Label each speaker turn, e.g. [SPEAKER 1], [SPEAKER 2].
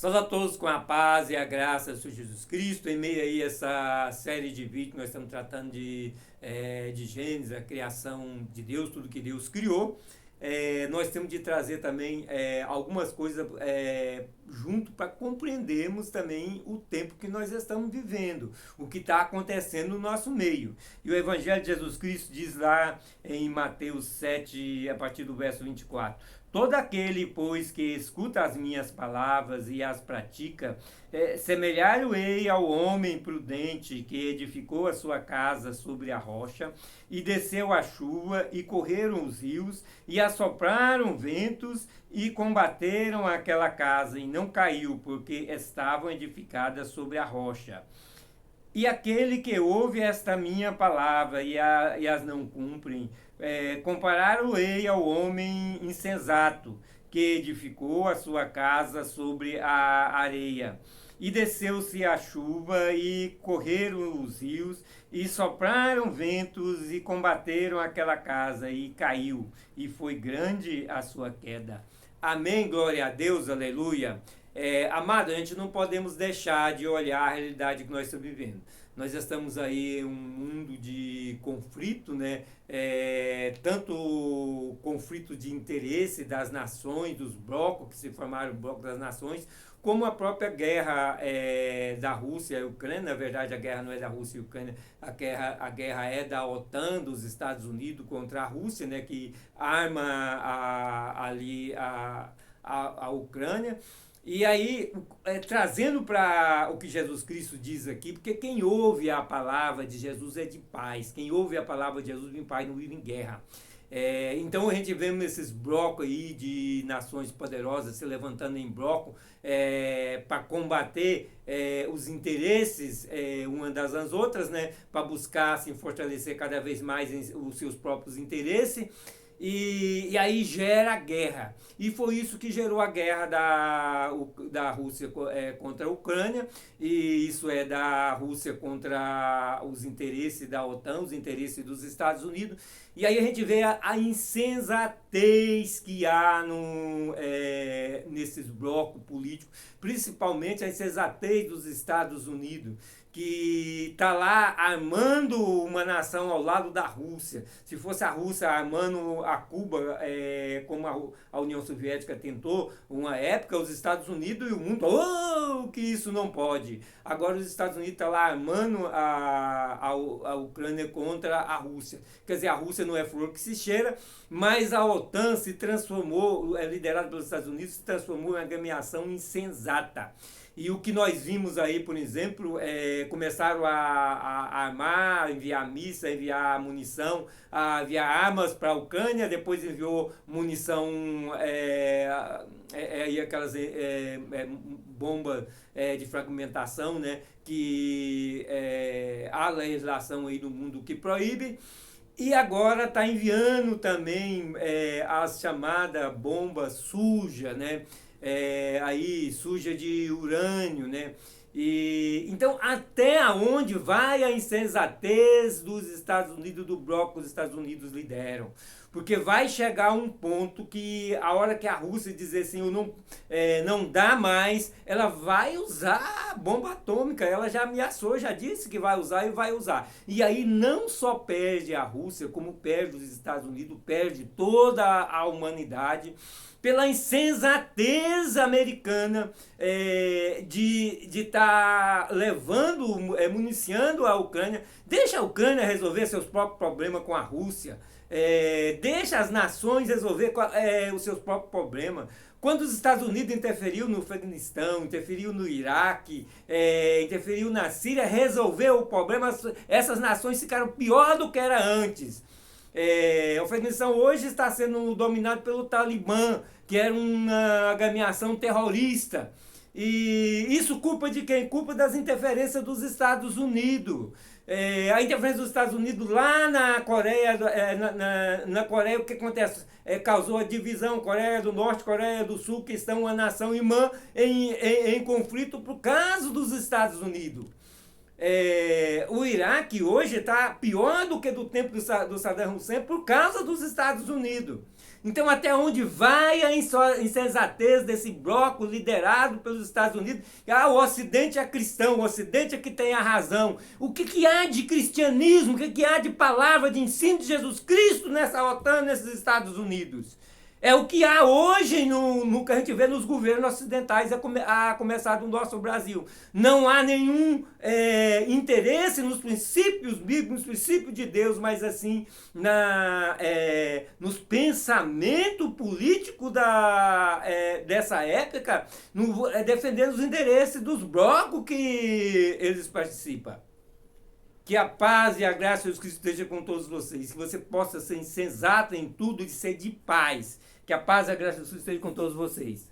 [SPEAKER 1] Saúde a todos com a paz e a graça do Senhor Jesus Cristo. Em meio aí essa série de vídeos, nós estamos tratando de Gênesis, a criação de Deus, tudo que Deus criou. Nós temos de trazer também algumas coisas junto para compreendermos também o tempo que nós estamos vivendo, o que está acontecendo no nosso meio. E o Evangelho de Jesus Cristo diz lá em Mateus 7, a partir do verso 24: todo aquele, pois, que escuta as minhas palavras e as pratica, semelhar-o-ei ao homem prudente que edificou a sua casa sobre a rocha, e desceu a chuva, e correram os rios, e assopraram ventos, e combateram aquela casa, e não caiu, porque estavam edificadas sobre a rocha. E aquele que ouve esta minha palavra e as não cumprem, comparar-o-ei ao homem insensato, que edificou a sua casa sobre a areia. E desceu-se a chuva, e correram os rios, e sopraram ventos, e combateram aquela casa, e caiu, e foi grande a sua queda. Amém, glória a Deus, aleluia. Amado, a gente não podemos deixar de olhar a realidade que nós estamos vivendo. Nós estamos aí em um mundo de conflito, né? Tanto conflito de interesse das nações, dos blocos que se formaram, o bloco das nações, como a própria guerra da Rússia e Ucrânia. Na verdade, a guerra não é da Rússia e Ucrânia, a guerra é da OTAN, dos Estados Unidos contra a Rússia, né? Que arma ali a Ucrânia. E aí, trazendo para o que Jesus Cristo diz aqui, porque quem ouve a palavra de Jesus é de paz. Quem ouve a palavra de Jesus vive em paz, não vive em guerra. Então a gente vê esses blocos aí de nações poderosas se levantando em bloco para combater os interesses uma das outras, né? Para buscar assim, fortalecer cada vez mais os seus próprios interesses. E aí gera guerra. E foi isso que gerou a guerra da Rússia contra a Ucrânia, e isso é da Rússia contra os interesses da OTAN, os interesses dos Estados Unidos. E aí a gente vê a insensatez que há nesses blocos políticos, principalmente a insensatez dos Estados Unidos, que está lá armando uma nação ao lado da Rússia. Se fosse a Rússia armando a Cuba, como a União Soviética tentou, uma época, os Estados Unidos e o mundo, que isso não pode. Agora os Estados Unidos estão lá armando a Ucrânia contra a Rússia. Quer dizer, a Rússia não é flor que se cheira, mas a OTAN se transformou, liderada pelos Estados Unidos, se transformou em uma agremiação insensata. E o que nós vimos aí, por exemplo, começaram a armar, enviar missa, enviar munição, enviar armas para a Ucrânia, depois enviou munição, aquelas bombas de fragmentação, né, que há legislação aí no mundo que proíbe. E agora está enviando também as chamadas bombas sujas, né? Aí suja de urânio, né? E então, até onde vai a insensatez dos Estados Unidos, do bloco que os Estados Unidos lideram? Porque vai chegar um ponto que a hora que a Rússia dizer assim, não dá mais, ela vai usar bomba atômica. Ela já ameaçou, já disse que vai usar e vai usar. E aí não só perde a Rússia, como perde os Estados Unidos, perde toda a humanidade, pela insensatez americana de estar levando, municiando a Ucrânia. Deixa a Ucrânia resolver seus próprios problemas com a Rússia. Deixa as nações resolver os seus próprios problemas. Quando os Estados Unidos interferiu no Afeganistão, interferiu no Iraque, interferiu na Síria, resolveu o problema, essas nações ficaram pior do que era antes. O Afeganistão hoje está sendo dominado pelo Talibã, que era uma agremiação terrorista. E isso culpa de quem? Culpa das interferências dos Estados Unidos. A interferência dos Estados Unidos lá na Coreia, na Coreia, o que acontece? Causou a divisão, Coreia do Norte, Coreia do Sul, que estão uma nação irmã em conflito por causa dos Estados Unidos. O Iraque hoje está pior do que do tempo do Saddam Hussein por causa dos Estados Unidos. Então, até onde vai a insensatez desse bloco liderado pelos Estados Unidos? O Ocidente é cristão, o Ocidente é que tem a razão. O que há de cristianismo, o que há de palavra, de ensino de Jesus Cristo nessa OTAN, nesses Estados Unidos? É o que há hoje no que a gente vê nos governos ocidentais, a começar do nosso Brasil. Não há nenhum interesse nos princípios bíblicos, nos princípios de Deus, mas assim nos pensamentos políticos dessa época, defendendo os interesses dos blocos que eles participam. Que a paz e a graça de Jesus Cristo esteja com todos vocês. Que você possa ser insensato em tudo e ser de paz. Que a paz e a graça de Jesus Cristo esteja com todos vocês.